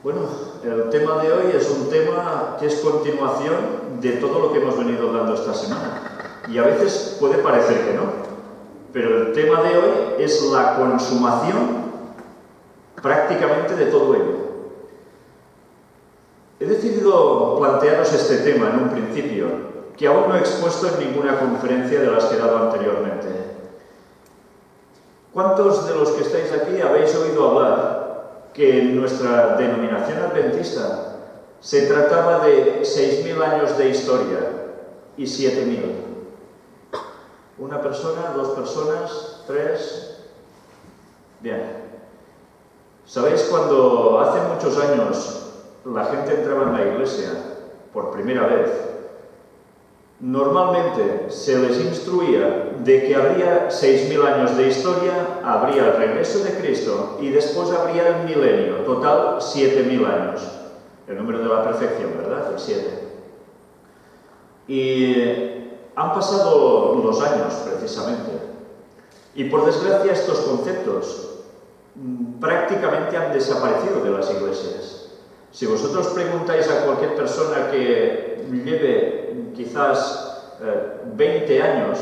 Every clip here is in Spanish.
Bueno, el tema de hoy es un tema que es continuación de todo lo que hemos venido dando esta semana. Y a veces puede parecer que no, pero el tema de hoy es la consumación prácticamente de todo ello. He decidido plantearos este tema en un principio, que aún no he expuesto en ninguna conferencia de las que he dado anteriormente. ¿Cuántos de los que estáis aquí habéis oído hablar que en nuestra denominación adventista se trataba de 6.000 años de historia y 7.000? ¿Una persona, dos personas, tres? Bien. ¿Sabéis cuando hace muchos años la gente entraba en la iglesia por primera vez? Normalmente se les instruía de que habría 6.000 años de historia, habría el regreso de Cristo y después habría el milenio, total 7.000 años. El número de la perfección, ¿verdad? El 7. Y han pasado los años, precisamente. Y por desgracia estos conceptos prácticamente han desaparecido de las iglesias. Si vosotros preguntáis a cualquier persona que lleve quizás 20 años,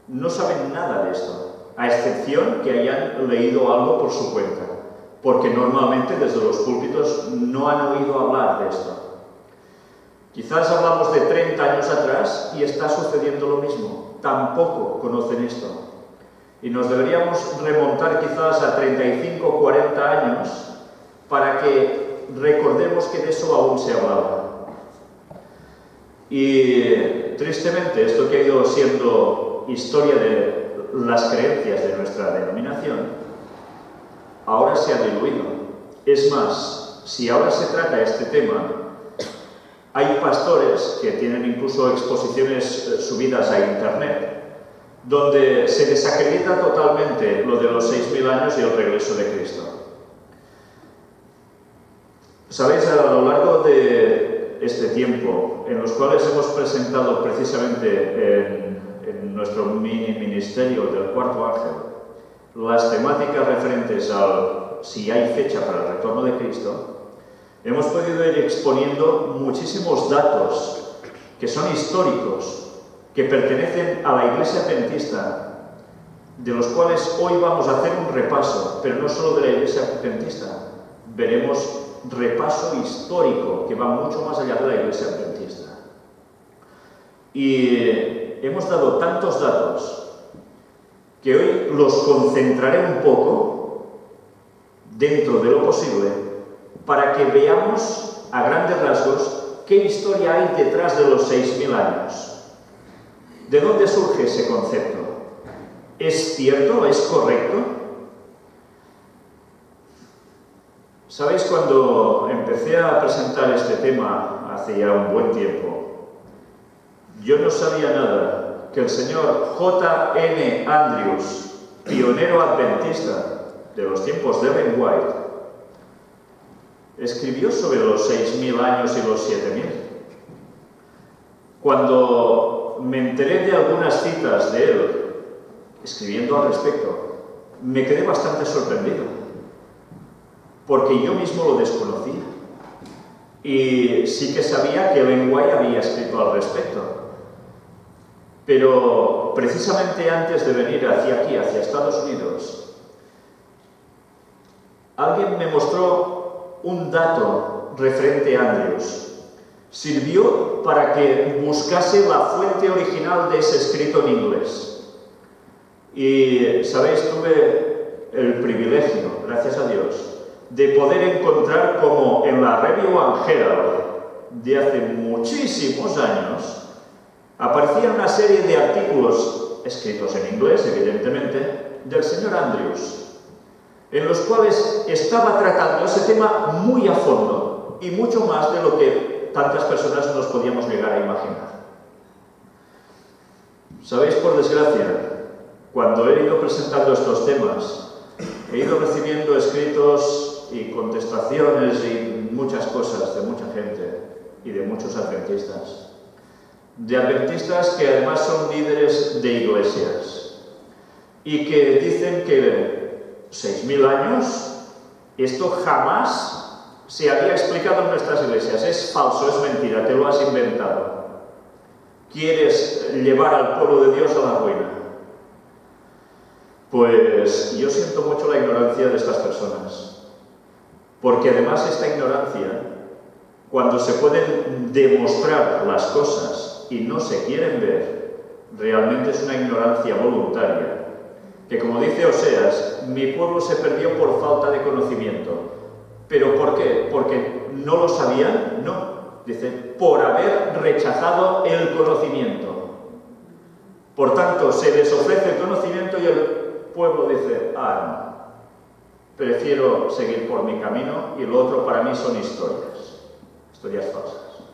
no saben nada de esto, a excepción que hayan leído algo por su cuenta, porque normalmente desde los púlpitos no han oído hablar de esto. Quizás hablamos de 30 años atrás y está sucediendo lo mismo, tampoco conocen esto. Y nos deberíamos remontar quizás a 35 o 40 años para que recordemos que de eso aún se hablaba. Y tristemente esto que ha ido siendo historia de las creencias de nuestra denominación, ahora se ha diluido. Es más, si ahora se trata este tema, hay pastores que tienen incluso exposiciones subidas a internet, donde se desacredita totalmente lo de los 6.000 años y el regreso de Cristo. Sabéis, a lo largo de este tiempo, en los cuales hemos presentado precisamente en nuestro ministerio del Cuarto Ángel las temáticas referentes a si hay fecha para el retorno de Cristo, hemos podido ir exponiendo muchísimos datos que son históricos, que pertenecen a la Iglesia Adventista, de los cuales hoy vamos a hacer un repaso, pero no solo de la Iglesia Adventista, veremos repaso histórico que va mucho más allá de la Iglesia Adventista. Y hemos dado tantos datos que hoy los concentraré un poco dentro de lo posible para que veamos a grandes rasgos qué historia hay detrás de los 6.000 años. ¿De dónde surge ese concepto? ¿Es cierto? ¿Es correcto? ¿Sabéis? Cuando empecé a presentar este tema hace ya un buen tiempo, yo no sabía nada que el señor J.N. Andrews, pionero adventista de los tiempos de Ellen White, escribió sobre los 6.000 años y los 7.000. Cuando me enteré de algunas citas de él, escribiendo al respecto, me quedé bastante sorprendido, porque yo mismo lo desconocía. Y sí que sabía que Ellen White había escrito al respecto. Pero precisamente antes de venir hacia aquí, hacia Estados Unidos, alguien me mostró un dato referente a Andrews. Sirvió para que buscase la fuente original de ese escrito en inglés. Y, ¿sabéis? Tuve el privilegio, gracias a Dios, de poder encontrar como en la Review and Herald de hace muchísimos años aparecía una serie de artículos escritos en inglés, evidentemente, del señor Andrews, en los cuales estaba tratando ese tema muy a fondo y mucho más de lo que tantas personas nos podíamos llegar a imaginar. ¿Sabéis? Por desgracia, cuando he ido presentando estos temas, he ido recibiendo escritos y contestaciones y muchas cosas de mucha gente y de muchos adventistas. De adventistas que además son líderes de iglesias y que dicen que 6.000 años, esto jamás se había explicado en nuestras iglesias, es falso, es mentira, te lo has inventado. ¿Quieres llevar al pueblo de Dios a la ruina? Pues yo siento mucho la ignorancia de estas personas, porque además esta ignorancia, cuando se pueden demostrar las cosas y no se quieren ver, realmente es una ignorancia voluntaria, que como dice Oseas, mi pueblo se perdió por falta de conocimiento. ¿Pero por qué? ¿Porque no lo sabían? No. Dice, por haber rechazado el conocimiento. Por tanto, se les ofrece el conocimiento y el pueblo dice, no, prefiero seguir por mi camino y lo otro para mí son historias falsas.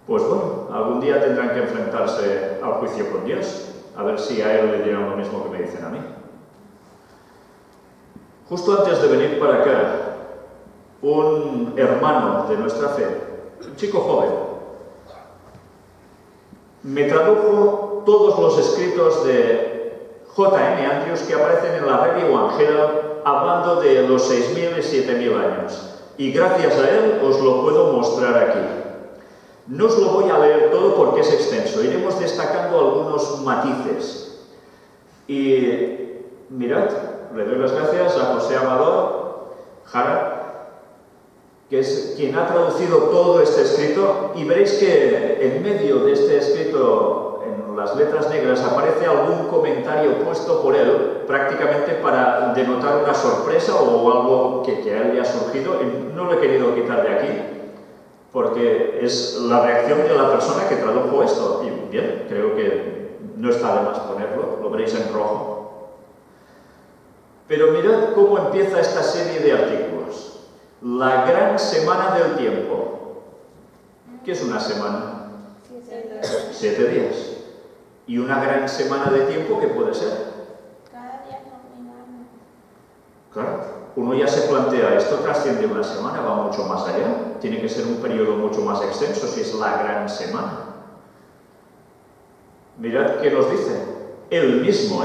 Pues bueno, algún día tendrán que enfrentarse al juicio con Dios, a ver si a él le dirán lo mismo que me dicen a mí. Justo antes de venir para acá, un hermano de nuestra fe, un chico joven, me tradujo todos los escritos de J.M. Andrews que aparecen en la Review and Herald hablando de los 6.000 y 7.000 años. Y gracias a él os lo puedo mostrar aquí. No os lo voy a leer todo porque es extenso, iremos destacando algunos matices. Y mirad, le doy las gracias a José Amador Jara, que es quien ha traducido todo este escrito, y veréis que en medio de este escrito, en las letras negras, aparece algún comentario puesto por él, prácticamente para denotar una sorpresa o algo que a él le ha surgido. No lo he querido quitar de aquí, porque es la reacción de la persona que tradujo esto. Y bien, creo que no está de más ponerlo, lo veréis en rojo. Pero mirad cómo empieza esta serie de artículos. La gran semana del tiempo. ¿Qué es una semana? 7 días. ¿Y una gran semana de tiempo qué puede ser? Cada día terminamos. Claro, uno ya se plantea, esto trasciende una semana, va mucho más allá. Tiene que ser un periodo mucho más extenso si es la gran semana. Mirad qué nos dice. Él mismo,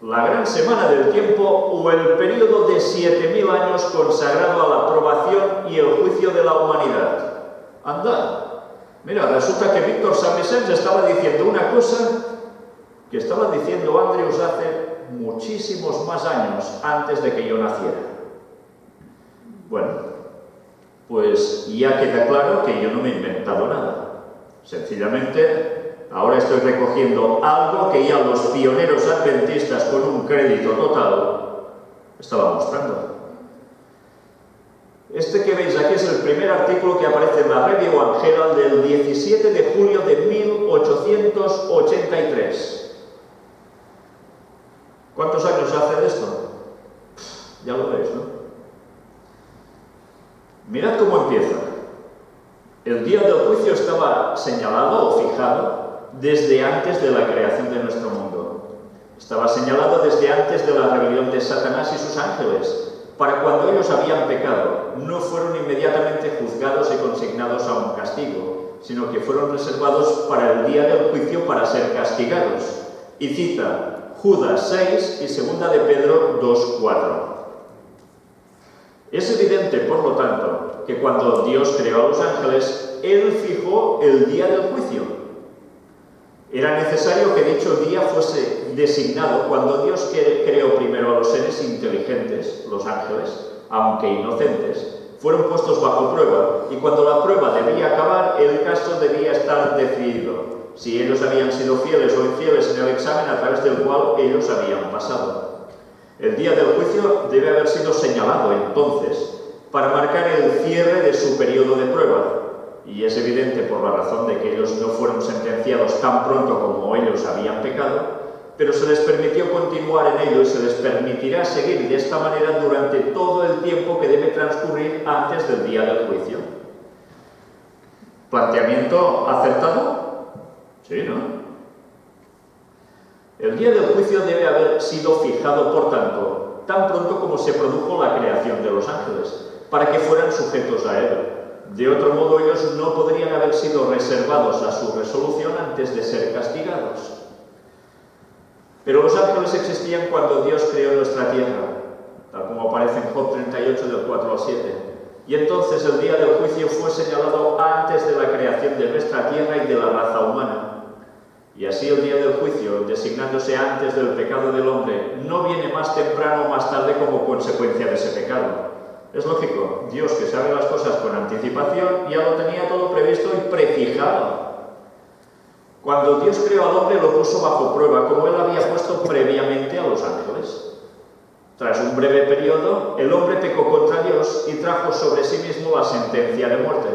la gran semana del tiempo o el periodo de 7.000 años consagrado a la aprobación y el juicio de la humanidad. Anda, mira, resulta que Víctor San Vicente estaba diciendo una cosa que estaba diciendo Andrews hace muchísimos más años antes de que yo naciera. Bueno, pues ya queda claro que yo no me he inventado nada. Sencillamente, ahora estoy recogiendo algo que ya los pioneros adventistas con un crédito total estaban mostrando. Este que veis aquí es el primer artículo que aparece en la Review and Herald del 17 de julio de 1883. ¿Cuántos años hace de esto? Ya lo veis, ¿no? Mirad cómo empieza. El día del juicio estaba señalado o fijado desde antes de la creación de nuestro mundo. Estaba señalado desde antes de la rebelión de Satanás y sus ángeles, para cuando ellos habían pecado. No fueron inmediatamente juzgados y consignados a un castigo, sino que fueron reservados para el día del juicio para ser castigados. Y cita Judas 6 y 2 de Pedro 2:4. Es evidente, por lo tanto, que cuando Dios creó a los ángeles, Él fijó el día del juicio. Era necesario que dicho día fuese designado cuando Dios creó primero a los seres inteligentes, los ángeles, aunque inocentes, fueron puestos bajo prueba, y cuando la prueba debía acabar, el caso debía estar decidido, si ellos habían sido fieles o infieles en el examen a través del cual ellos habían pasado. El día del juicio debe haber sido señalado entonces para marcar el cierre de su periodo de prueba, y es evidente por la razón de que ellos no fueron sentenciados tan pronto como ellos habían pecado, pero se les permitió continuar en ello y se les permitirá seguir de esta manera durante todo el tiempo que debe transcurrir antes del día del juicio. ¿Planteamiento acertado? Sí, ¿no? El día del juicio debe haber sido fijado, por tanto, tan pronto como se produjo la creación de los ángeles, para que fueran sujetos a él. De otro modo, ellos no podrían haber sido reservados a su resolución antes de ser castigados. Pero los ángeles existían cuando Dios creó nuestra tierra, tal como aparece en Job 38, del 4 al 7. Y entonces el día del juicio fue señalado antes de la creación de nuestra tierra y de la raza humana. Y así el día del juicio, designándose antes del pecado del hombre, no viene más temprano o más tarde como consecuencia de ese pecado. Es lógico, Dios, que sabe las cosas con anticipación, ya lo tenía todo previsto y prefijado. Cuando Dios creó al hombre, lo puso bajo prueba, como él había puesto previamente a los ángeles. Tras un breve periodo, el hombre pecó contra Dios y trajo sobre sí mismo la sentencia de muerte,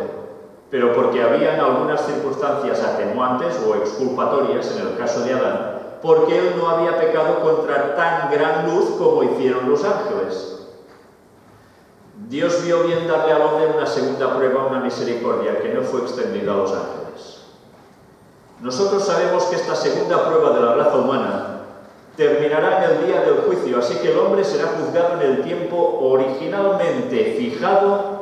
pero porque habían algunas circunstancias atenuantes o exculpatorias en el caso de Adán, porque él no había pecado contra tan gran luz como hicieron los ángeles. Dios vio bien darle al hombre una segunda prueba, una misericordia que no fue extendida a los ángeles. Nosotros sabemos que esta segunda prueba de la raza humana terminará en el día del juicio, así que el hombre será juzgado en el tiempo originalmente fijado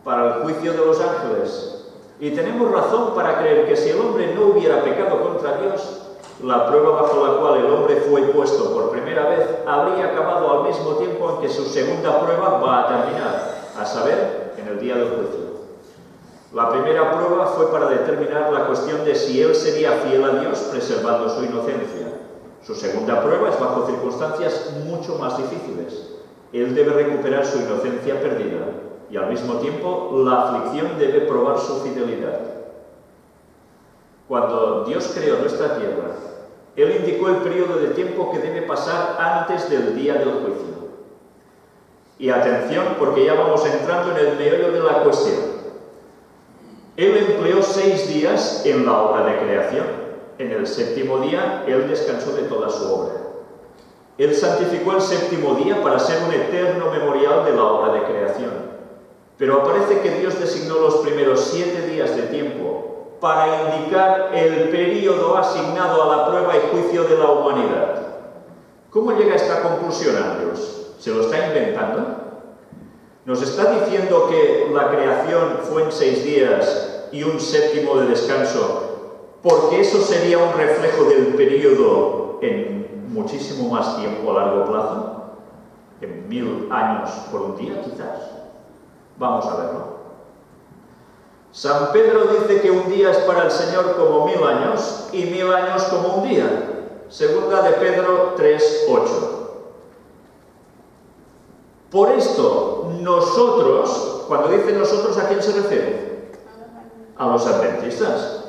para el juicio de los ángeles. Y tenemos razón para creer que si el hombre no hubiera pecado contra Dios, la prueba bajo la cual el hombre fue puesto por primera vez habría acabado al mismo tiempo en que su segunda prueba va a terminar, a saber, en el día del juicio. La primera prueba fue para determinar la cuestión de si él sería fiel a Dios preservando su inocencia. Su segunda prueba es bajo circunstancias mucho más difíciles. Él debe recuperar su inocencia perdida y al mismo tiempo la aflicción debe probar su fidelidad. Cuando Dios creó nuestra tierra, Él indicó el periodo de tiempo que debe pasar antes del día del juicio. Y atención, porque ya vamos entrando en el meollo de la cuestión. Él empleó 6 días en la obra de creación. En el séptimo día, Él descansó de toda su obra. Él santificó el séptimo día para ser un eterno memorial de la obra de creación. Pero aparece que Dios designó los primeros 7 días de tiempo para indicar el período asignado a la prueba y juicio de la humanidad. ¿Cómo llega a esta conclusión Dios? ¿Se lo está inventando? ¿Nos está diciendo que la creación fue en 6 días y un séptimo de descanso, porque eso sería un reflejo del período en muchísimo más tiempo a largo plazo? ¿En 1000 años por un día, quizás? Vamos a verlo. San Pedro dice que un día es para el Señor como 1000 años y 1000 años como un día. Segunda de Pedro 3:8. Por esto, nosotros, cuando dice nosotros, ¿a quién se refiere? A los adventistas.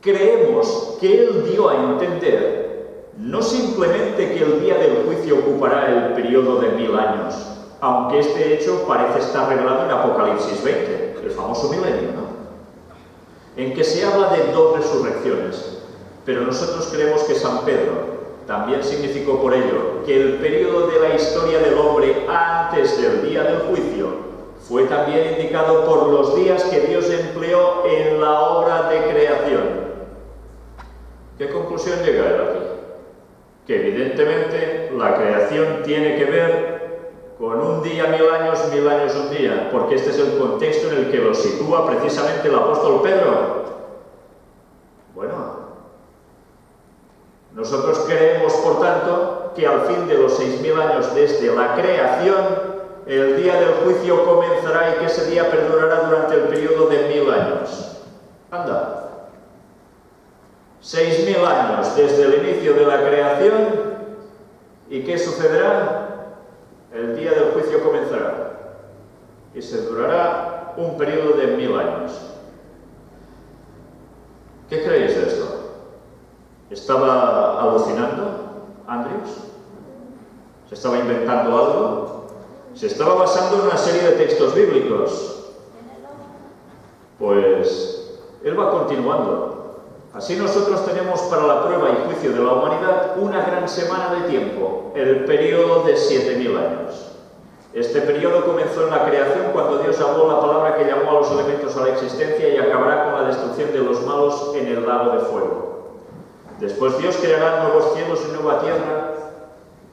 Creemos que Él dio a entender no simplemente que el día del juicio ocupará el periodo de 1000 años, aunque este hecho parece estar revelado en Apocalipsis 20, el famoso milenio, ¿no? En que se habla de 2 resurrecciones, pero nosotros creemos que San Pedro también significó por ello que el periodo de la historia del hombre antes del día del juicio fue también indicado por los días que Dios empleó en la obra de creación. ¿Qué conclusión llega él aquí? Que evidentemente la creación tiene que ver con un día 1000 años, 1000 años un día, porque este es el contexto en el que lo sitúa precisamente el apóstol Pedro. Bueno, nosotros creemos, por tanto, que al fin de los 6000 años desde la creación, el día del juicio comenzará y que ese día perdurará durante el periodo de 1000 años. Anda. 6000 años desde el inicio de la creación, ¿y qué sucederá? El día del juicio comenzará y se durará un periodo de 1000 años. ¿Qué creéis de esto? ¿Estaba alucinando Andrews? ¿Se estaba inventando algo? ¿Se estaba basando en una serie de textos bíblicos? Pues él va continuando. Así nosotros tenemos para la prueba y juicio de la humanidad una gran semana de tiempo, el periodo de 7000 años. Este periodo comenzó en la creación cuando Dios habló la palabra que llamó a los elementos a la existencia y acabará con la destrucción de los malos en el lago de fuego. Después Dios creará nuevos cielos y nueva tierra,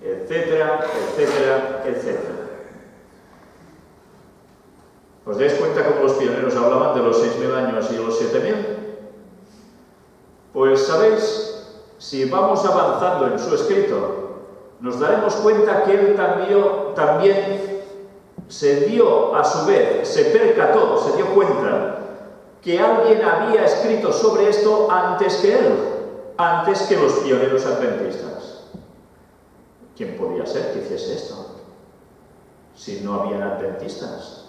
etcétera, etcétera, etcétera. ¿Os dais cuenta cómo los pioneros hablaban de los 6000 años y los 7000? Pues sabéis, si vamos avanzando en su escrito, nos daremos cuenta que él también se dio, a su vez, se percató, se dio cuenta que alguien había escrito sobre esto antes que él, antes que los pioneros adventistas. ¿Quién podía ser que hiciese esto? Si no habían adventistas.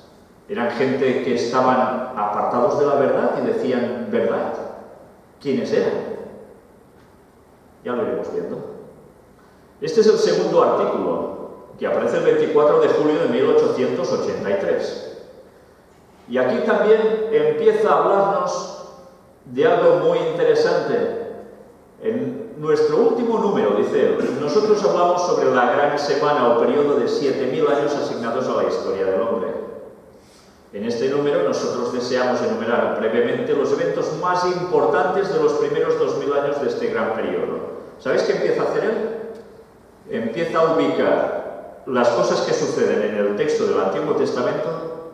Eran gente que estaban apartados de la verdad y decían verdad. ¿Quiénes eran? Ya lo iremos viendo. Este es el segundo artículo, que aparece el 24 de julio de 1883. Y aquí también empieza a hablarnos de algo muy interesante. En nuestro último número, dice él, nosotros hablamos sobre la gran semana o periodo de 7000 años asignados a la historia del hombre. En este número nosotros deseamos enumerar brevemente los eventos más importantes de los primeros 2000 años de este gran periodo. ¿Sabéis qué empieza a hacer él? Empieza a ubicar las cosas que suceden en el texto del Antiguo Testamento,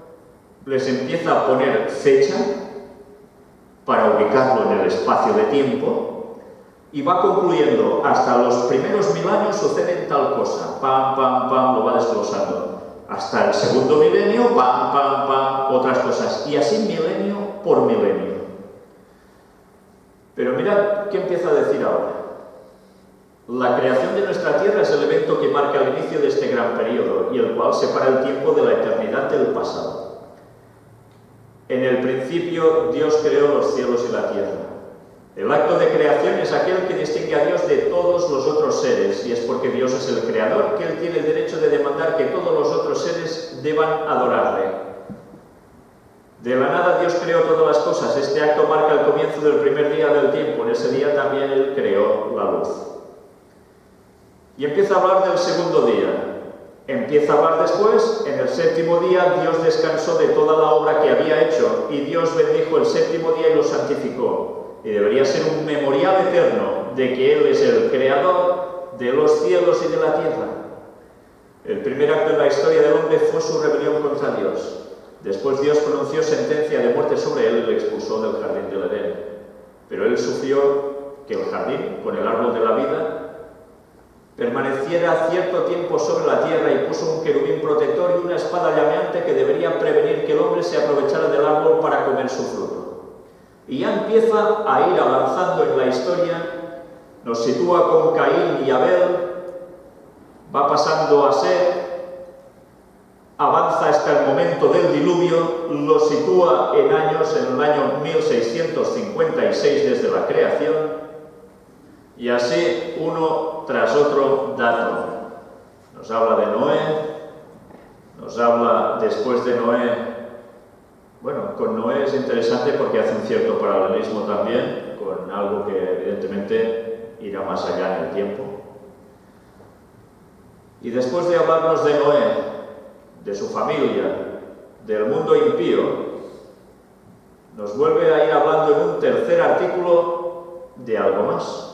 les empieza a poner fecha para ubicarlo en el espacio de tiempo y va concluyendo, hasta los primeros 1000 años suceden tal cosa, pam, pam, pam, lo va desglosando. Hasta el segundo milenio, pam, pam, pam, otras cosas. Y así milenio por milenio. Pero mirad qué empieza a decir ahora. La creación de nuestra tierra es el evento que marca el inicio de este gran periodo y el cual separa el tiempo de la eternidad del pasado. En el principio Dios creó los cielos y la tierra. El acto de creación es aquel que distingue a Dios de todos los otros seres, y es porque Dios es el creador que Él tiene el derecho de demandar que todos los otros seres deban adorarle. De la nada Dios creó todas las cosas. Este acto marca el comienzo del primer día del tiempo. En ese día también Él creó la luz. Y empieza a hablar del segundo día. Empieza a hablar después, en el séptimo día Dios descansó de toda la obra que había hecho, y Dios bendijo el séptimo día y lo santificó. Y debería ser un memorial eterno de que Él es el creador de los cielos y de la tierra. El primer acto en la historia del hombre fue su rebelión contra Dios. Después Dios pronunció sentencia de muerte sobre él y le expulsó del jardín del Edén. Pero él sufrió que el jardín, con el árbol de la vida, permaneciera cierto tiempo sobre la tierra y puso un querubín protector y una espada llameante que debería prevenir que el hombre se aprovechara del árbol para comer su fruto. Y ya empieza a ir avanzando en la historia, nos sitúa con Caín y Abel, va pasando a Set, avanza hasta el momento del diluvio, lo sitúa en años, en el año 1656 desde la creación, y así uno tras otro dato. Nos habla de Noé, nos habla después de Noé. Bueno, con Noé es interesante porque hace un cierto paralelismo también con algo que evidentemente irá más allá en el tiempo. Y después de hablarnos de Noé, de su familia, del mundo impío, nos vuelve a ir hablando en un tercer artículo de algo más.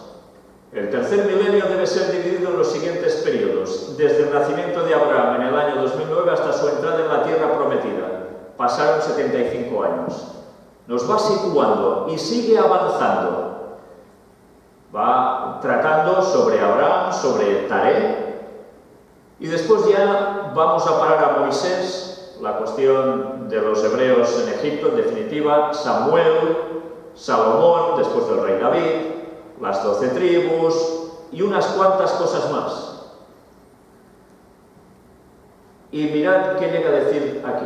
El tercer milenio debe ser dividido en los siguientes periodos, desde el nacimiento de Abraham en el año 2009 hasta su entrada en la tierra prometida. Pasaron 75 años. Nos va situando y sigue avanzando. Va tratando sobre Abraham, sobre Taré, y después ya vamos a parar a Moisés, la cuestión de los hebreos en Egipto, en definitiva, Samuel, Salomón, después del rey David, las 12 tribus y unas cuantas cosas más. Y mirad qué llega a decir aquí.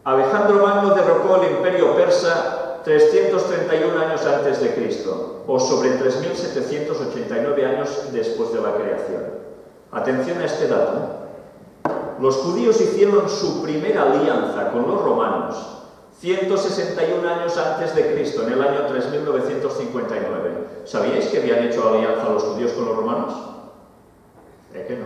Alejandro Magno derrocó el imperio persa 331 años antes de Cristo, o sobre 3.789 años después de la creación. Atención a este dato. Los judíos hicieron su primera alianza con los romanos 161 años antes de Cristo, en el año 3959. ¿Sabíais que habían hecho alianza los judíos con los romanos? Que no.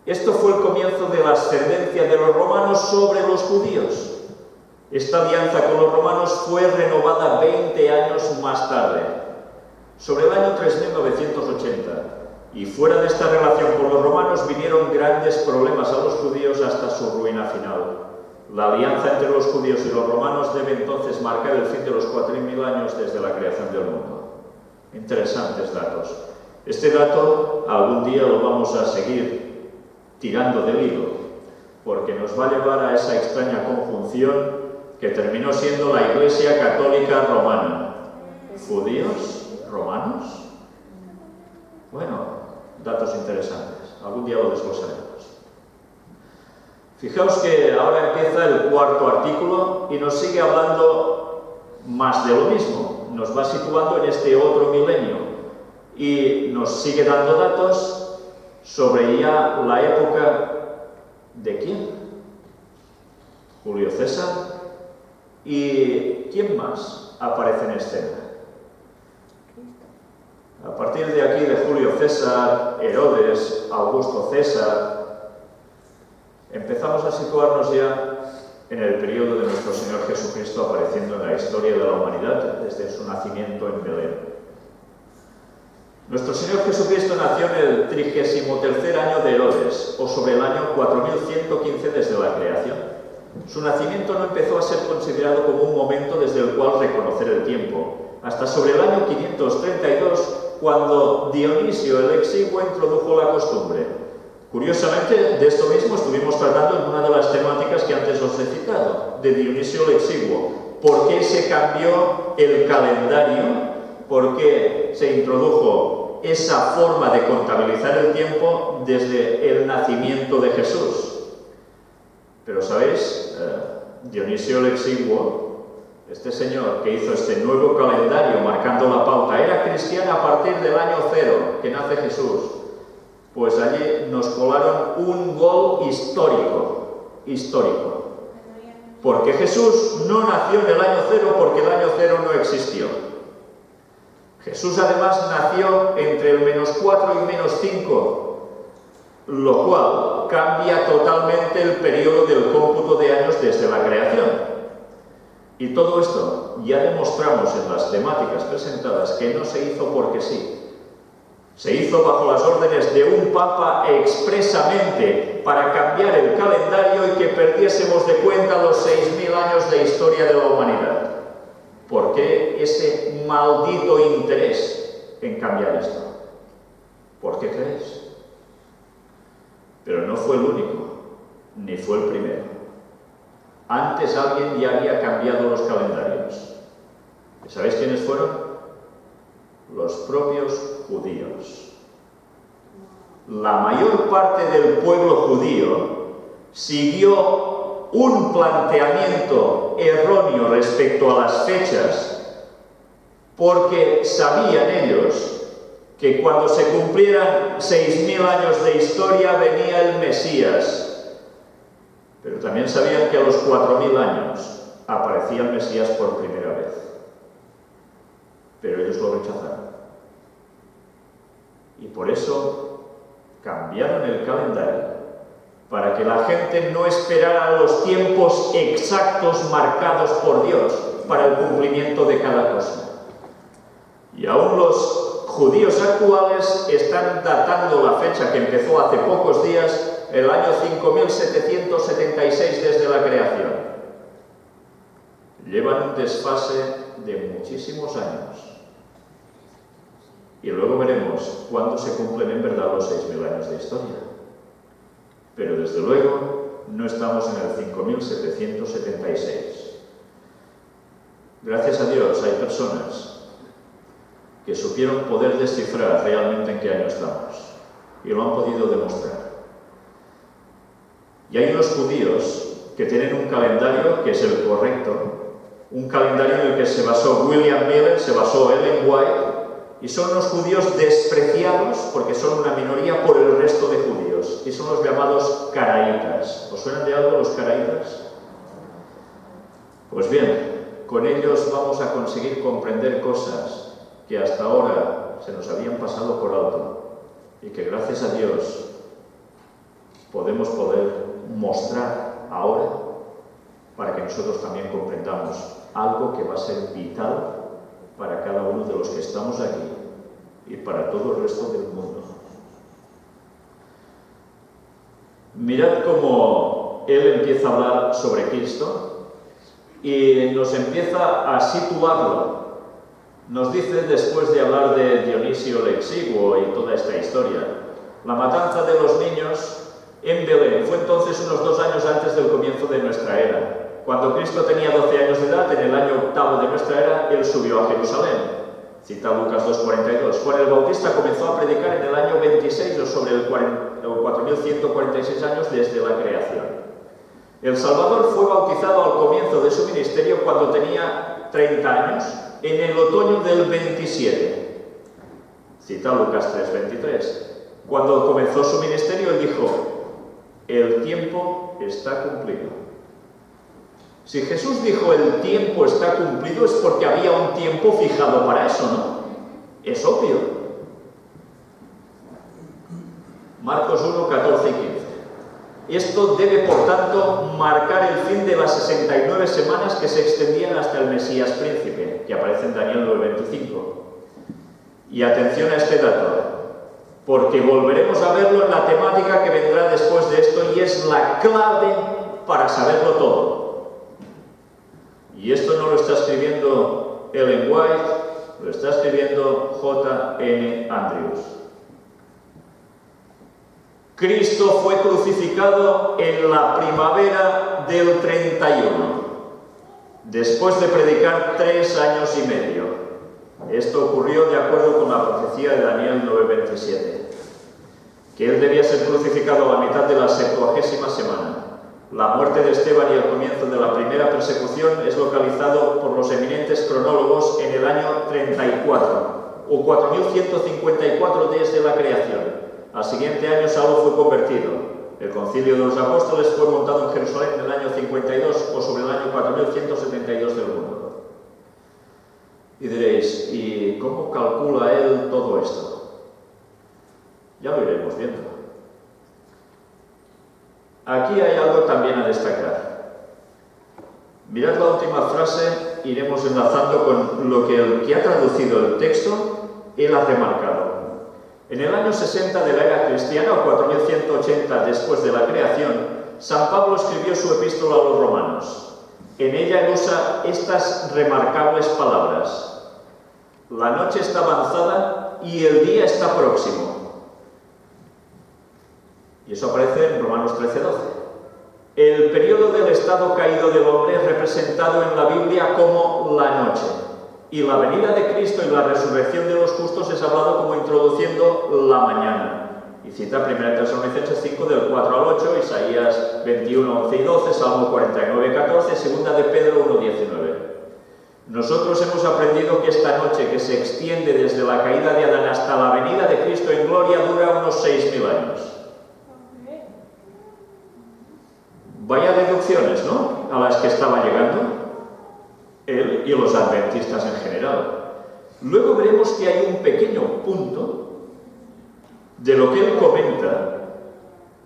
Esto fue el comienzo de la ascendencia de los romanos sobre los judíos. Esta alianza con los romanos fue renovada 20 años más tarde, sobre el año 3980. Y fuera de esta relación con los romanos vinieron grandes problemas a los judíos hasta su ruina final. La alianza entre los judíos y los romanos debe entonces marcar el fin de los 4000 años desde la creación del mundo. Interesantes datos. Este dato algún día lo vamos a seguir tirando del hilo, porque nos va a llevar a esa extraña conjunción que terminó siendo la Iglesia Católica Romana. ¿Judíos? ¿Romanos? Bueno, datos interesantes. Algún día lo desglosaremos. Fijaos que ahora empieza el cuarto artículo y nos sigue hablando más de lo mismo. Nos va situando en este otro milenio y nos sigue dando datos sobre ya la época de ¿quién? Julio César. ¿Y quién más aparece en escena? A partir de aquí, de Julio César, Herodes, Augusto César, empezamos a situarnos ya en el periodo de nuestro Señor Jesucristo apareciendo en la historia de la humanidad desde su nacimiento en Belén. Nuestro Señor Jesucristo nació en el 33º año de Herodes, o sobre el año 4115 desde la creación. Su nacimiento no empezó a ser considerado como un momento desde el cual reconocer el tiempo, hasta sobre el año 532, cuando Dionisio el Exiguo introdujo la costumbre. Curiosamente, de esto mismo estuvimos tratando en una de las temáticas que antes os he citado, de Dionisio el Exiguo. ¿Por qué se cambió el calendario? ¿Por qué se introdujo esa forma de contabilizar el tiempo desde el nacimiento de Jesús? Pero, ¿sabéis? Dionisio el Exiguo, este señor que hizo este nuevo calendario marcando la pauta, era cristiano a partir del año 0, que nace Jesús. Pues allí nos colaron un gol histórico. Porque Jesús no nació en el año 0 porque el año 0 no existió. Jesús además nació entre el -4 y -5, lo cual cambia totalmente el periodo del cómputo de años desde la creación. Y todo esto ya demostramos en las temáticas presentadas que no se hizo porque sí. Se hizo bajo las órdenes de un papa expresamente para cambiar el calendario y que perdiésemos de cuenta los 6000 años de historia de la humanidad. ¿Por qué ese maldito interés en cambiar esto? ¿Por qué crees? Pero no fue el único, ni fue el primero. Antes alguien ya había cambiado los calendarios. ¿Sabéis quiénes fueron? Los propios judíos. La mayor parte del pueblo judío siguió un planteamiento erróneo respecto a las fechas porque sabían ellos que cuando se cumplieran 6000 años de historia venía el Mesías, pero también sabían que a los 4000 años aparecía el Mesías por primera vez, pero ellos lo rechazaron. Y por eso cambiaron el calendario, para que la gente no esperara los tiempos exactos marcados por Dios para el cumplimiento de cada cosa. Y aún los judíos actuales están datando la fecha que empezó hace pocos días, el año 5776 desde la creación. Llevan un desfase de muchísimos años. Y luego veremos cuándo se cumplen en verdad los 6000 años de historia. Pero desde luego no estamos en el 5776. Gracias a Dios hay personas que supieron poder descifrar realmente en qué año estamos. Y lo han podido demostrar. Y hay unos judíos que tienen un calendario que es el correcto, un calendario en el que se basó William Miller, se basó Ellen White, y son los judíos despreciados, porque son una minoría, por el resto de judíos, y son los llamados caraítas. ¿Os suenan de algo los caraítas? Pues bien, con ellos vamos a conseguir comprender cosas que hasta ahora se nos habían pasado por alto, y que gracias a Dios podemos mostrar ahora para que nosotros también comprendamos algo que va a ser vital para cada uno de los que estamos aquí y para todo el resto del mundo. Mirad cómo él empieza a hablar sobre Cristo y nos empieza a situarlo Nos dice, después de hablar de Dionisio el Exiguo y toda esta historia, la matanza de los niños en Belén fue entonces unos 2 años antes del comienzo de nuestra era. Cuando Cristo tenía 12 años de edad, en el año 8º de nuestra era, Él subió a Jerusalén. Cita Lucas 2:42. Juan el Bautista comenzó a predicar en el año 26 o sobre el 4146 años desde la creación. El Salvador fue bautizado al comienzo de su ministerio cuando tenía 30 años, en el otoño del 27. Cita Lucas 3:23. Cuando comenzó su ministerio, Él dijo: el tiempo está cumplido. Si Jesús dijo el tiempo está cumplido, es porque había un tiempo fijado para eso, ¿no? Es obvio. Marcos 1, 14 y 15. Esto debe, por tanto, marcar el fin de las 69 semanas que se extendían hasta el Mesías príncipe, que aparece en Daniel 9:25. Y atención a este dato, porque volveremos a verlo en la temática que vendrá después de esto y es la clave para saberlo todo. Y esto no lo está escribiendo Ellen White, lo está escribiendo J.N. Andrews. Cristo fue crucificado en la primavera del 31, después de predicar 3 años y medio. Esto ocurrió de acuerdo con la profecía de Daniel 9:27, que él debía ser crucificado a la mitad de la 70ª semana. La muerte de Esteban y el comienzo de la primera persecución es localizado por los eminentes cronólogos en el año 34, o 4154 desde la creación. Al siguiente año Saulo fue convertido. El concilio de los apóstoles fue montado en Jerusalén en el año 52 o sobre el año 4172 del mundo. Y diréis, ¿y cómo calcula él todo esto? Ya lo iremos viendo. Aquí hay algo también a destacar. Mirad la última frase, iremos enlazando con lo que el que ha traducido el texto, él ha remarcado. En el año 60 de la era cristiana, o 4180 después de la creación, San Pablo escribió su epístola a los romanos. En ella él usa estas remarcables palabras: la noche está avanzada y el día está próximo. Y eso aparece en Romanos 13:12. El periodo del estado caído del hombre es representado en la Biblia como la noche. Y la venida de Cristo y la resurrección de los justos es hablado como introduciendo la mañana. Y cita 1 Tesalonicenses 5 del 4 al 8, Isaías 21, 11 y 12, Salmo 49, 14, 2 de Pedro 1, 19. Nosotros hemos aprendido que esta noche, que se extiende desde la caída de Adán hasta la venida de Cristo en gloria, dura unos 6.000 años. Vaya deducciones, ¿no?, a las que estaba llegando él y los adventistas en general. Luego veremos que hay un pequeño punto de lo que él comenta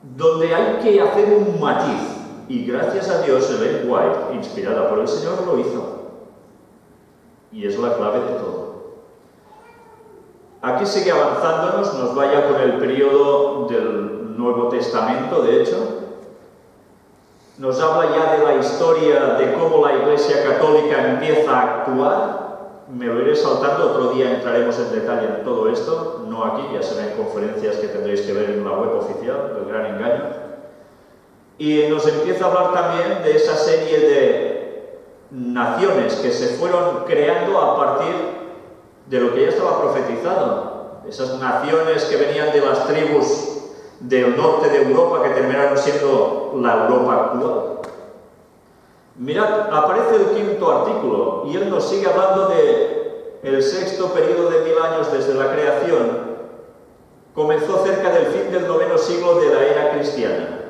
donde hay que hacer un matiz, y gracias a Dios Ellen White, inspirada por el Señor, lo hizo. Y es la clave de todo. Aquí sigue avanzándonos, nos vaya con el periodo del Nuevo Testamento, de hecho. Nos habla ya de la historia de cómo la Iglesia Católica empieza a actuar. Me lo iré saltando, otro día entraremos en detalle en todo esto, no aquí, ya será en conferencias que tendréis que ver en la web oficial, del Gran Engaño. Y nos empieza a hablar también de esa serie de naciones que se fueron creando a partir de lo que ya estaba profetizado. Esas naciones que venían de las tribus del norte de Europa, que terminaron siendo la Europa actual. Mirad, aparece el 5.º artículo y él nos sigue hablando de el 6º periodo de 1000 años desde la creación. Comenzó cerca del fin del 9º siglo de la era cristiana.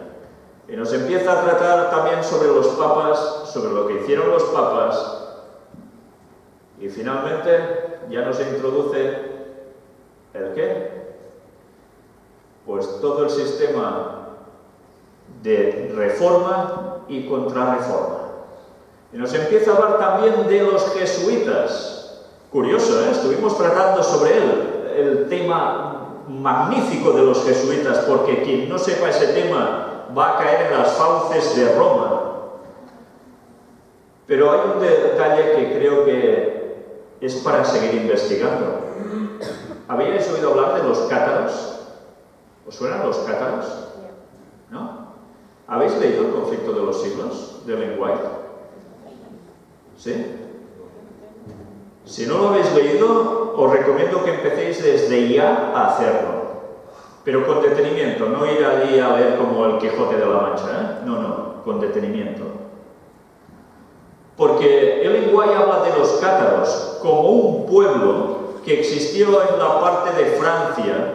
Y nos empieza a tratar también sobre los papas, sobre lo que hicieron los papas. Y finalmente ya nos introduce ¿el qué? Pues todo el sistema de reforma y contrarreforma. Y nos empieza a hablar también de los jesuitas. Curioso, ¿eh? Estuvimos tratando sobre él, el tema magnífico de los jesuitas, porque quien no sepa ese tema va a caer en las fauces de Roma. Pero hay un detalle que creo que es para seguir investigando. ¿Habíais oído hablar de los cátaros? ¿Os suenan los cátaros? ¿No? ¿Habéis leído El conflicto de los siglos de Ellen White? ¿Sí? Si no lo habéis leído, os recomiendo que empecéis desde ya a hacerlo. Pero con detenimiento, no ir allí a leer como el Quijote de la Mancha, ¿eh? No, con detenimiento. Porque Ellen White habla de los cátaros como un pueblo que existió en la parte de Francia,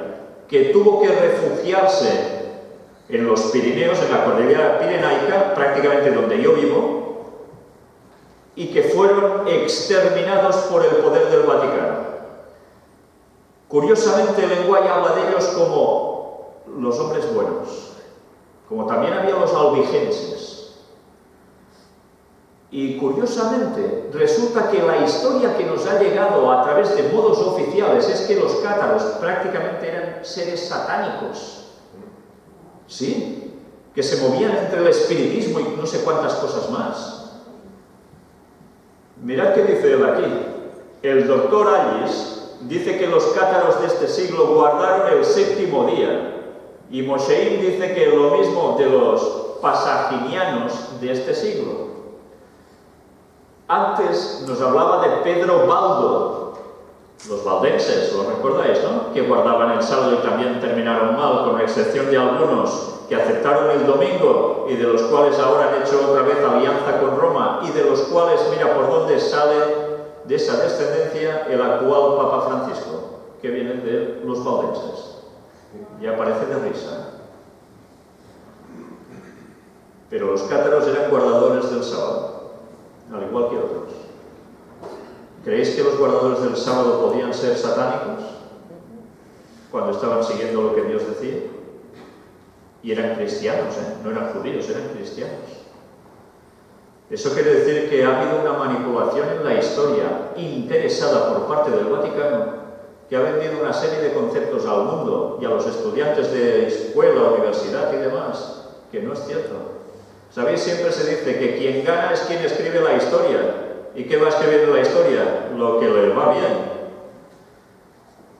que tuvo que refugiarse en los Pirineos, en la cordillera pirenaica, prácticamente donde yo vivo, y que fueron exterminados por el poder del Vaticano. Curiosamente, el lenguaje habla de ellos como los hombres buenos, como también había los albigenses. Y curiosamente, resulta que la historia que nos ha llegado a través de modos oficiales es que los cátaros prácticamente eran seres satánicos. ¿Sí? Que se movían entre el espiritismo y no sé cuántas cosas más. Mirad qué dice él aquí. El doctor Alice dice que los cátaros de este siglo guardaron el séptimo día. Y Mosheim dice que lo mismo de los pasaginianos de este siglo. Antes nos hablaba de Pedro Baldo, los valdenses, ¿lo recordáis, no? Que guardaban el sábado y también terminaron mal, con excepción de algunos que aceptaron el domingo y de los cuales ahora han hecho otra vez alianza con Roma y de los cuales, mira por dónde sale de esa descendencia el actual Papa Francisco, que viene de los valdenses. Ya parece de risa. Pero los cátaros eran guardadores del sábado, al igual que otros. ¿Creéis que los guardadores del sábado podían ser satánicos cuando estaban siguiendo lo que Dios decía? Y eran cristianos, no eran judíos, eran cristianos. Eso quiere decir que ha habido una manipulación en la historia interesada por parte del Vaticano, que ha vendido una serie de conceptos al mundo y a los estudiantes de escuela, universidad y demás, que no es cierto. ¿Sabéis? Siempre se dice que quien gana es quien escribe la historia. ¿Y qué va a escribir en la historia? Lo que le va bien.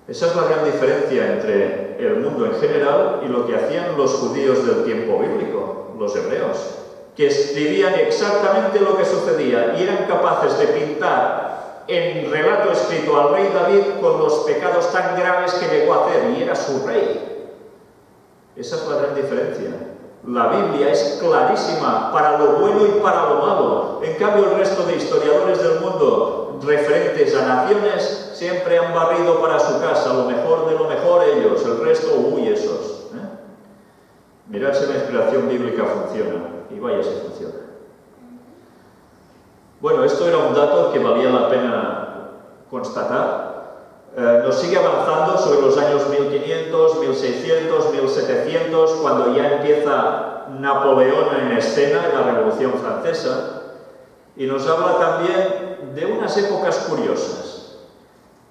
Esa es la gran diferencia entre el mundo en general y lo que hacían los judíos del tiempo bíblico, los hebreos, que escribían exactamente lo que sucedía y eran capaces de pintar en relato escrito al rey David con los pecados tan graves que llegó a hacer, y era su rey. Esa es la gran diferencia. La Biblia es clarísima para lo bueno y para lo malo. En cambio, el resto de historiadores del mundo referentes a naciones siempre han barrido para su casa lo mejor de lo mejor ellos, el resto, uy, esos. Mirad si la inspiración bíblica funciona, y vaya si funciona. Bueno, esto era un dato que valía la pena constatar. Nos sigue avanzando sobre los años 1500, 1600, 1700, cuando ya empieza Napoleón en escena, en la Revolución Francesa, y nos habla también de unas épocas curiosas.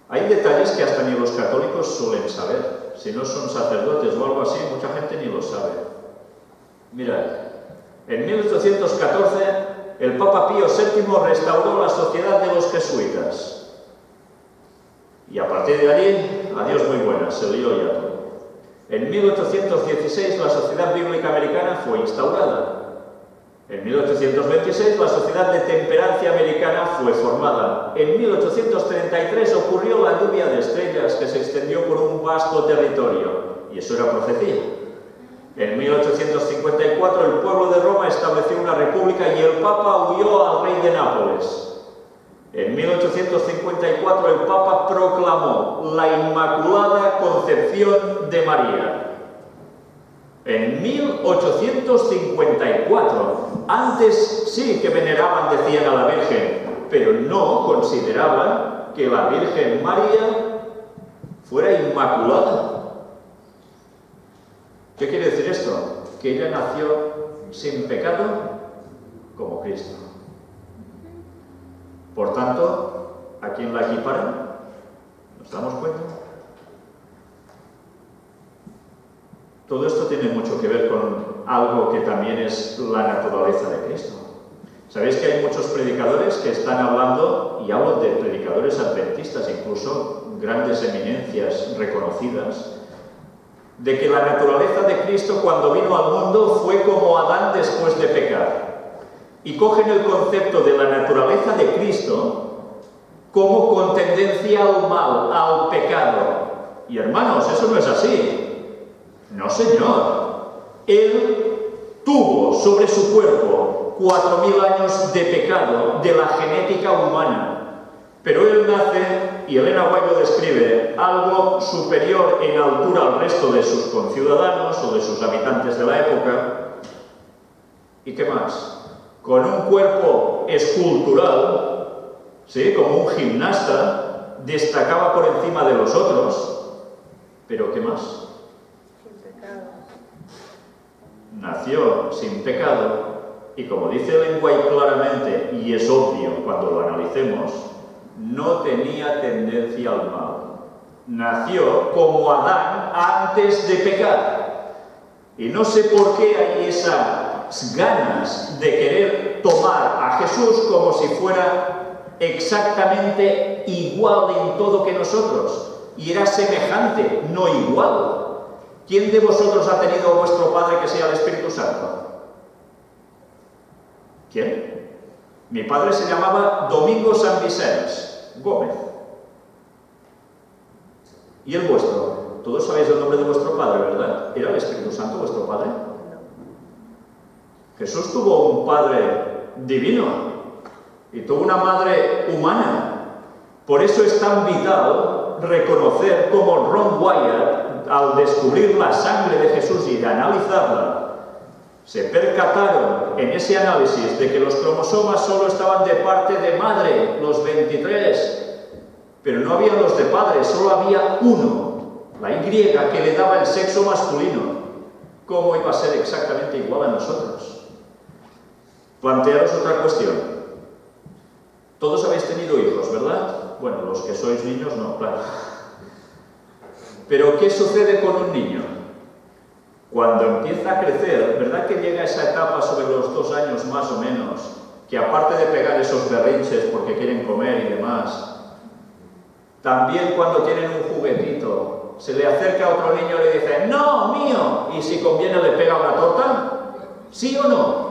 Hay detalles que hasta ni los católicos suelen saber. Si no son sacerdotes o algo así, mucha gente ni lo sabe. Mirad, en 1814 el Papa Pío VII restauró la sociedad de los jesuitas. Y a partir de allí, adiós muy buenas, se lió ya todo. En 1816 la Sociedad Bíblica Americana fue instaurada. En 1826 la Sociedad de Temperancia Americana fue formada. En 1833 ocurrió la lluvia de estrellas que se extendió por un vasto territorio. Y eso era profecía. En 1854 el pueblo de Roma estableció una república y el Papa huyó al rey de Nápoles. En 1854 el Papa proclamó la Inmaculada Concepción de María. En 1854, antes sí que veneraban, decían, a la Virgen, pero no consideraban que la Virgen María fuera inmaculada. ¿Qué quiere decir esto? Que ella nació sin pecado como Cristo. Por tanto, ¿a quién la equiparan? ¿Nos damos cuenta? Todo esto tiene mucho que ver con algo que también es la naturaleza de Cristo. Sabéis que hay muchos predicadores que están hablando, y hablo de predicadores adventistas, incluso grandes eminencias reconocidas, de que la naturaleza de Cristo cuando vino al mundo fue como Adán después de pecar. Y cogen el concepto de la naturaleza de Cristo como con tendencia al mal, al pecado. Y hermanos, eso no es así. No, señor. Él tuvo sobre su cuerpo 4000 años de pecado de la genética humana. Pero él nace, y Elena White lo describe, algo superior en altura al resto de sus conciudadanos o de sus habitantes de la época. ¿Y qué más? Con un cuerpo escultural, ¿sí? Como un gimnasta, destacaba por encima de los otros. ¿Pero qué más? Sin pecado. Nació sin pecado, y como dice Ellen White claramente, y es obvio cuando lo analicemos, no tenía tendencia al mal. Nació como Adán antes de pecar. Y no sé por qué hay esas ganas de querer tomar a Jesús como si fuera exactamente igual en todo que nosotros. Y era semejante, no igual. ¿Quién de vosotros ha tenido a vuestro Padre que sea el Espíritu Santo? ¿Quién? Mi padre se llamaba Domingo San Vicens Gómez. ¿Y el vuestro? Todos sabéis el nombre de vuestro padre, ¿verdad? ¿Era el Espíritu Santo vuestro padre? Jesús tuvo un padre divino y tuvo una madre humana. Por eso es tan vital reconocer cómo Ron Wyatt, al descubrir la sangre de Jesús y de analizarla, se percataron en ese análisis de que los cromosomas solo estaban de parte de madre, los 23, pero no había los de padre, solo había uno, la Y, que le daba el sexo masculino. ¿Cómo iba a ser exactamente igual a nosotros? Plantearos otra cuestión. Todos habéis tenido hijos, ¿verdad? Bueno, los que sois niños no, claro. Pero ¿qué sucede con un niño? Cuando empieza a crecer, ¿verdad que llega esa etapa sobre los 2 años más o menos, que aparte de pegar esos berrinches porque quieren comer y demás, también cuando tienen un juguetito, se le acerca a otro niño y le dice, ¡no, mío! Y si conviene le pega una torta? ¿Sí o no?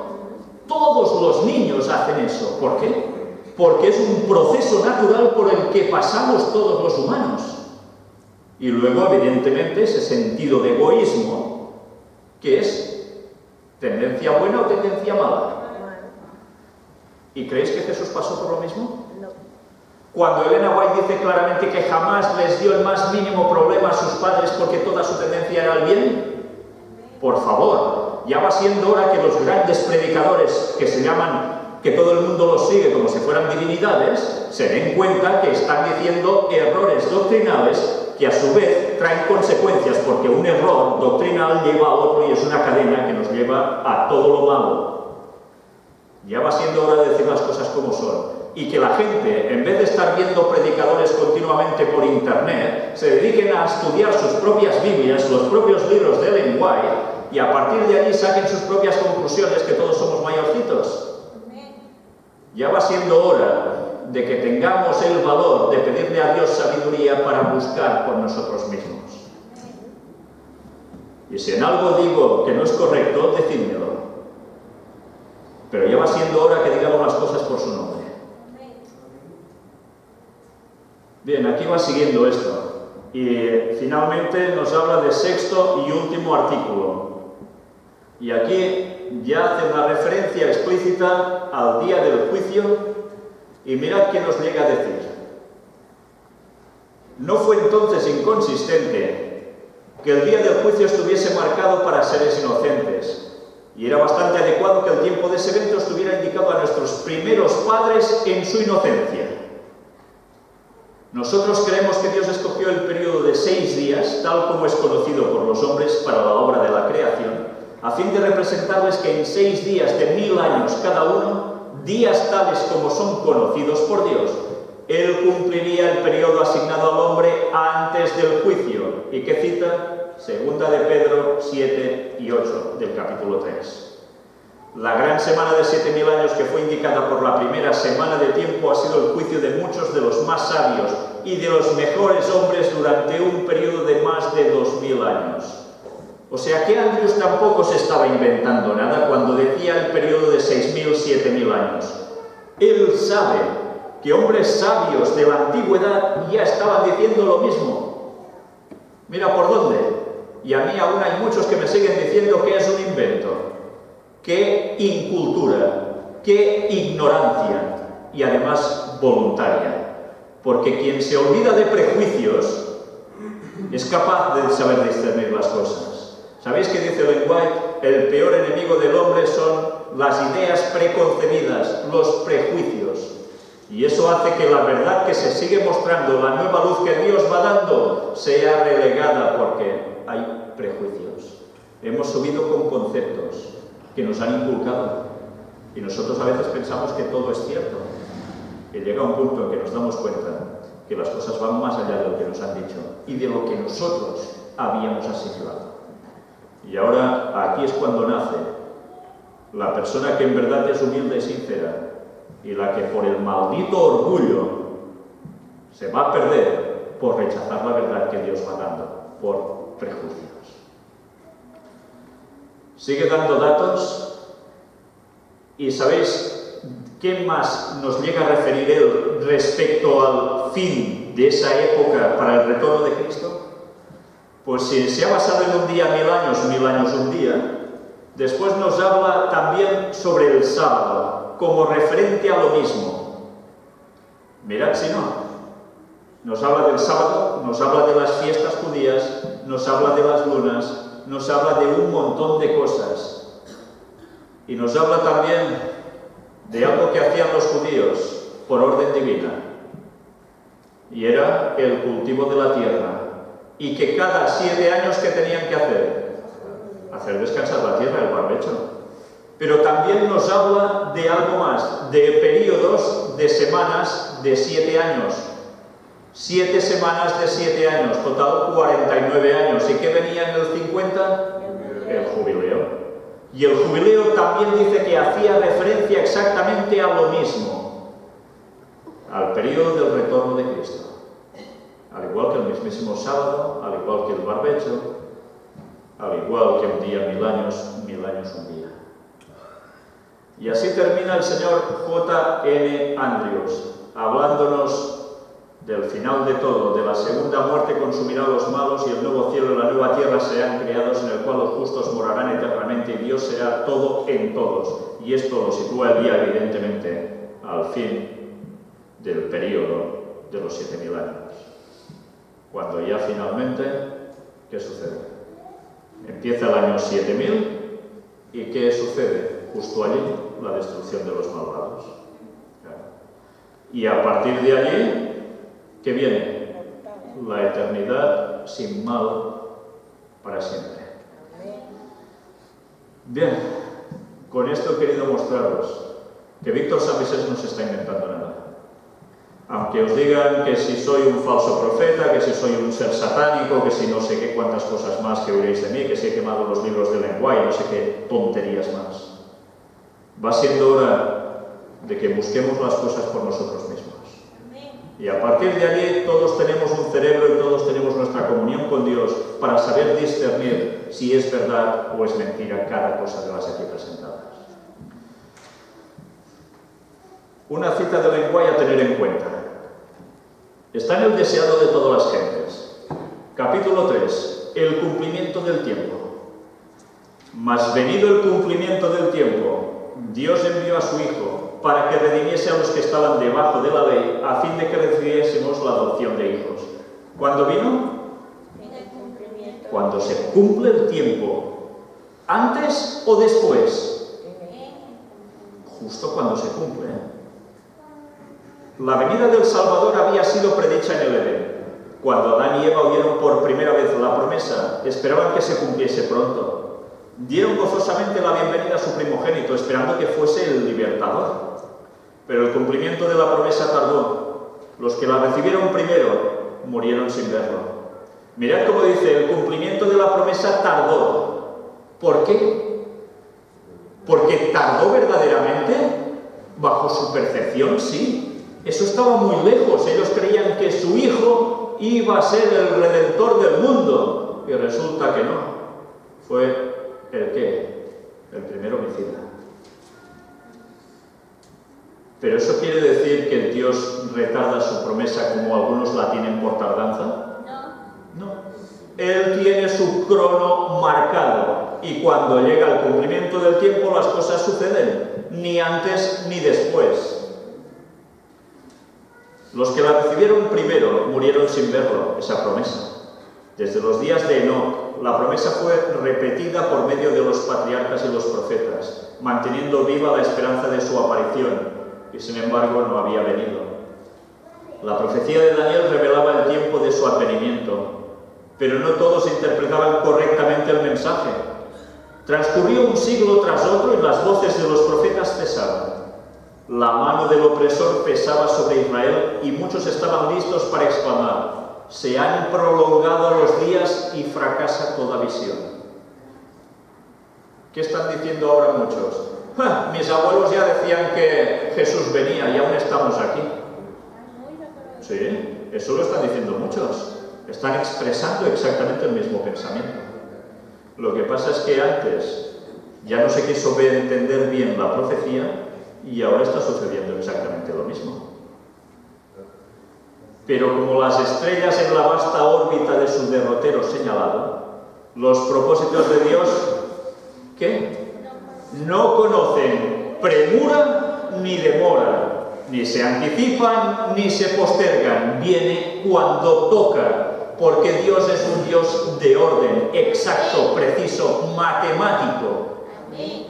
Todos los niños hacen eso. ¿Por qué? Porque es un proceso natural por el que pasamos todos los humanos. Y luego, evidentemente, ese sentido de egoísmo, ¿qué es? ¿Tendencia buena o tendencia mala? ¿Y creéis que Jesús pasó por lo mismo? No. Cuando Elena White dice claramente que jamás les dio el más mínimo problema a sus padres porque toda su tendencia era al bien, por favor, ya va siendo hora que los grandes predicadores que se llaman, que todo el mundo los sigue como si fueran divinidades, se den cuenta que están diciendo errores doctrinales que a su vez traen consecuencias, porque un error doctrinal lleva a otro y es una cadena que nos lleva a todo lo malo. Ya va siendo hora de decir las cosas como son. Y que la gente, en vez de estar viendo predicadores continuamente por internet, se dediquen a estudiar sus propias Biblias, los propios libros de Ellen White, y a partir de allí saquen sus propias conclusiones, que todos somos mayorcitos. Ya va siendo hora de que tengamos el valor de pedirle a Dios sabiduría para buscar por nosotros mismos. Y si en algo digo que no es correcto, decídmelo. Pero ya va siendo hora que digamos las cosas por su nombre. Bien, aquí va siguiendo esto. Y finalmente nos habla de sexto y último artículo. Y aquí ya hace una referencia explícita al día del juicio. Y mirad qué nos llega a decir. No fue entonces inconsistente que el día del juicio estuviese marcado para seres inocentes, y era bastante adecuado que el tiempo de ese evento estuviera indicado a nuestros primeros padres en su inocencia. Nosotros creemos que Dios escogió el periodo de 6 días, tal como es conocido por los hombres para la obra de la creación, a fin de representarles que en 6 días de 1000 años cada uno, días tales como son conocidos por Dios, Él cumpliría el periodo asignado al hombre antes del juicio. ¿Y qué cita? Segunda de Pedro 7 y 8 del capítulo 3. La gran semana de 7000 años que fue indicada por la primera semana de tiempo ha sido el juicio de muchos de los más sabios y de los mejores hombres durante un periodo de más de 2000 años. O sea que Andrews tampoco se estaba inventando nada cuando decía el periodo de 6000, 7000 años. Él sabe que hombres sabios de la antigüedad ya estaban diciendo lo mismo. Mira por dónde. Y a mí aún hay muchos que me siguen diciendo que es un invento. Qué incultura, qué ignorancia y además voluntaria. Porque quien se olvida de prejuicios es capaz de saber discernir las cosas. ¿Sabéis qué dice Ellen White? El peor enemigo del hombre son las ideas preconcebidas, los prejuicios. Y eso hace que la verdad que se sigue mostrando, la nueva luz que Dios va dando, sea relegada porque hay prejuicios. Hemos subido con conceptos que nos han inculcado y nosotros a veces pensamos que todo es cierto. Que llega un punto en que nos damos cuenta que las cosas van más allá de lo que nos han dicho y de lo que nosotros habíamos asimilado. Y ahora aquí es cuando nace la persona que en verdad es humilde y sincera y la que por el maldito orgullo se va a perder por rechazar la verdad que Dios va dando, por prejuicios. Sigue dando datos y ¿sabéis qué más nos llega a referir él respecto al fin de esa época para el retorno de Cristo? Pues si se ha basado en un día 1000 años un día, después nos habla también sobre el sábado, como referente a lo mismo. Mirad si no. Nos habla del sábado, nos habla de las fiestas judías, nos habla de las lunas, nos habla de un montón de cosas. Y nos habla también de algo que hacían los judíos por orden divina. Y era el cultivo de la tierra. Y que cada 7 años, ¿qué tenían que hacer? Hacer descansar la tierra, el barbecho. Pero también nos habla de algo más, de periodos de semanas de 7 años. 7 semanas de 7 años, total 49 años. ¿Y qué venía en el 50? El jubileo. Y el jubileo también dice que hacía referencia exactamente a lo mismo, al periodo del retorno de Cristo. Al igual que el mismísimo sábado, al igual que el barbecho, al igual que un día 1000 años un día. Y así termina el señor J.N. Andrews, hablándonos del final de todo, de la segunda muerte consumirá a los malos y el nuevo cielo y la nueva tierra serán creados en el cual los justos morarán eternamente y Dios será todo en todos. Y esto lo sitúa el día, evidentemente, al fin del periodo de los 7000 años. Cuando ya finalmente, ¿qué sucede? Empieza el año 7000 y ¿qué sucede? Justo allí, la destrucción de los malvados. Claro. Y a partir de allí, ¿qué viene? La eternidad sin mal para siempre. Bien, con esto he querido mostraros que Víctor Samisés no se está inventando nada. Aunque os digan que si soy un falso profeta, que si soy un ser satánico, que si no sé qué cuántas cosas más que oiréis de mí, que si he quemado los libros de Ellen White, no sé qué tonterías más. Va siendo hora de que busquemos las cosas por nosotros mismos. Y a partir de allí todos tenemos un cerebro y todos tenemos nuestra comunión con Dios para saber discernir si es verdad o es mentira cada cosa de las aquí presentadas. Una cita de Ellen White a tener en cuenta. Está en el deseado de todas las gentes. Capítulo 3. El cumplimiento del tiempo. Mas venido el cumplimiento del tiempo, Dios envió a su Hijo para que redimiese a los que estaban debajo de la ley, a fin de que recibiésemos la adopción de hijos. ¿Cuándo vino? Cuando se cumple el tiempo. ¿Antes o después? Justo cuando se cumple. La venida del Salvador había sido predicha en el Edén. Cuando Adán y Eva oyeron por primera vez la promesa, esperaban que se cumpliese pronto. Dieron gozosamente la bienvenida a su primogénito, esperando que fuese el libertador. Pero el cumplimiento de la promesa tardó. Los que la recibieron primero murieron sin verlo. Mirad cómo dice, el cumplimiento de la promesa tardó. ¿Por qué? Porque tardó verdaderamente, bajo su percepción, sí. Eso estaba muy lejos. Ellos creían que su hijo iba a ser el redentor del mundo. Y resulta que no. Fue el ¿qué? El primer homicida. ¿Pero eso quiere decir que Dios retarda su promesa como algunos la tienen por tardanza? No. No. Él tiene su crono marcado y cuando llega el cumplimiento del tiempo las cosas suceden, ni antes ni después. Los que la recibieron primero murieron sin verlo, esa promesa. Desde los días de Enoc, la promesa fue repetida por medio de los patriarcas y los profetas, manteniendo viva la esperanza de su aparición. Y sin embargo no había venido. La profecía de Daniel revelaba el tiempo de su advenimiento, pero no todos interpretaban correctamente el mensaje. Transcurrió un siglo tras otro y las voces de los profetas cesaban. La mano del opresor pesaba sobre Israel y muchos estaban listos para exclamar: se han prolongado los días y fracasa toda visión. ¿Qué están diciendo ahora muchos? Mis abuelos ya decían que Jesús venía y aún estamos aquí. Sí, eso lo están diciendo muchos. Están expresando exactamente el mismo pensamiento. Lo que pasa es que antes ya no se quiso entender bien la profecía y ahora está sucediendo exactamente lo mismo. Pero como las estrellas en la vasta órbita de su derrotero señalado, los propósitos de Dios, ¿qué? No conocen premura ni demora, ni se anticipan ni se postergan. Viene cuando toca, porque Dios es un Dios de orden, exacto, preciso, matemático,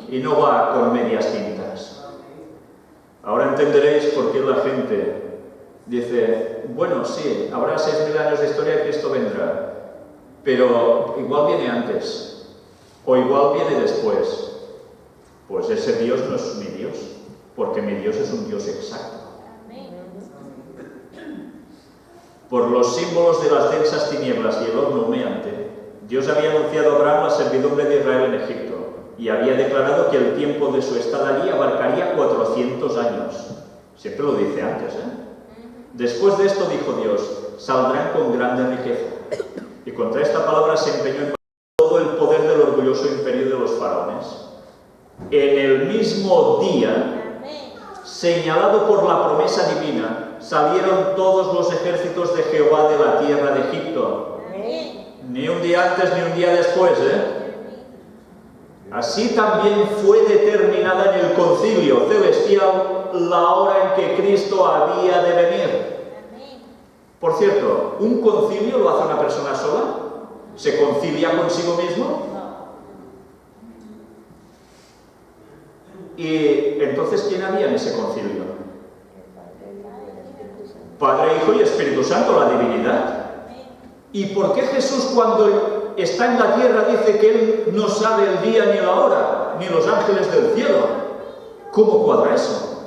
y no va con medias tintas. Ahora entenderéis por qué la gente dice: bueno, sí, habrá 6.000 años de historia y Cristo vendrá, pero igual viene antes, o igual viene después. Pues ese Dios no es mi Dios, porque mi Dios es un Dios exacto. Por los símbolos de las densas tinieblas y el horno humeante, Dios había anunciado a Abraham la servidumbre de Israel en Egipto, y había declarado que el tiempo de su estada allí abarcaría 400 años. Siempre lo dice antes, Después de esto dijo Dios: saldrán con grande riqueza. Y contra esta palabra se empeñó en todo el poder del orgulloso imperio de los faraones. En el mismo día, señalado por la promesa divina, salieron todos los ejércitos de Jehová de la tierra de Egipto. Ni un día antes ni un día después, Así también fue determinada en el concilio celestial la hora en que Cristo había de venir. Por cierto, ¿un concilio lo hace una persona sola? ¿Se concilia consigo mismo? Y entonces, ¿quién había en ese concilio? Padre, Hijo y Espíritu Santo, la divinidad. ¿Y por qué Jesús, cuando está en la tierra, dice que Él no sabe el día ni la hora, ni los ángeles del cielo? ¿Cómo cuadra eso?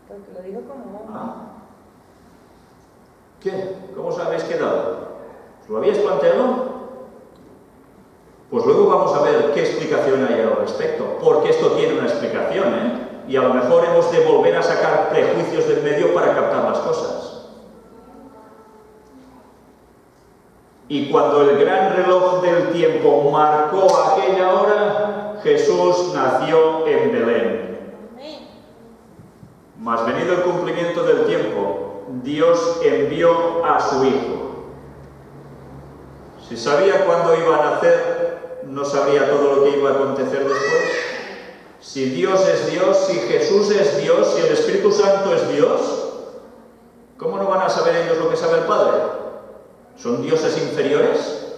Porque lo digo como hombre. ¿Qué? ¿Cómo os habéis quedado? ¿Os lo habéis planteado? Pues luego vamos a ver qué explicación hay al respecto, porque esto tiene una explicación, y a lo mejor hemos de volver a sacar prejuicios del medio para captar las cosas. Y cuando el gran reloj del tiempo marcó aquella hora, Jesús nació en Belén. Mas venido el cumplimiento del tiempo, Dios envió a su Hijo. Si sabía cuándo iba a nacer, ¿no sabría todo lo que iba a acontecer después? Si Dios es Dios, si Jesús es Dios, si el Espíritu Santo es Dios, ¿cómo no van a saber ellos lo que sabe el Padre? ¿Son dioses inferiores?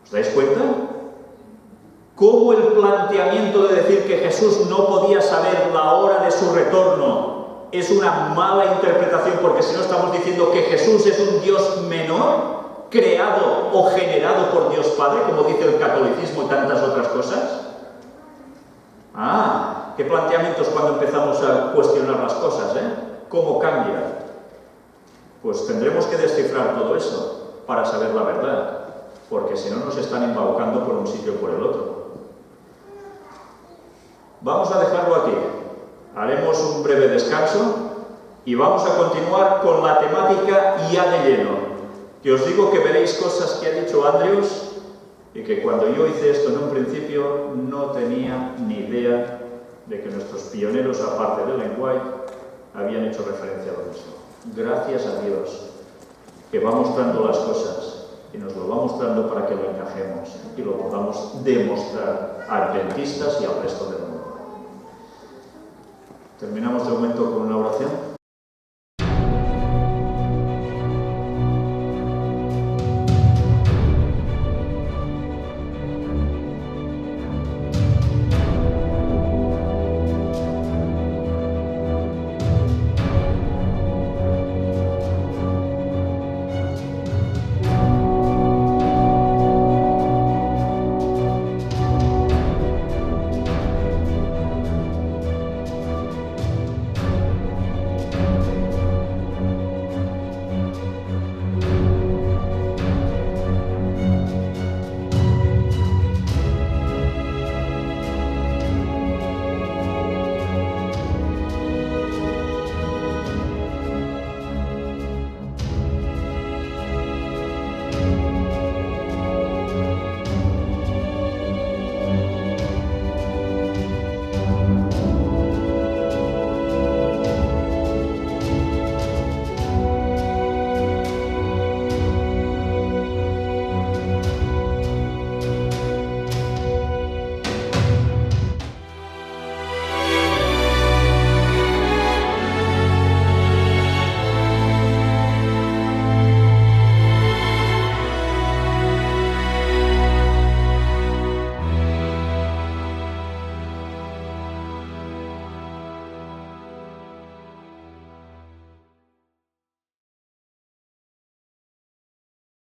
¿Os dais cuenta? ¿Cómo el planteamiento de decir que Jesús no podía saber la hora de su retorno es una mala interpretación? Porque si no estamos diciendo que Jesús es un Dios menor, creado o generado por Dios Padre, como dice el catolicismo y tantas otras cosas. ¿Qué planteamientos cuando empezamos a cuestionar las cosas, ¿Cómo cambia? Pues tendremos que descifrar todo eso para saber la verdad, porque si no nos están embaucando por un sitio o por el otro. Vamos a dejarlo aquí. Haremos un breve descanso y vamos a continuar con la temática ya de lleno. Que os digo que veréis cosas que ha dicho Andrews y que cuando yo hice esto en un principio no tenía ni idea de que nuestros pioneros, aparte de Ellen White, habían hecho referencia a lo mismo. Gracias a Dios, que va mostrando las cosas y nos lo va mostrando para que lo encajemos y lo podamos demostrar a adventistas y al resto del mundo. Terminamos de momento con una oración.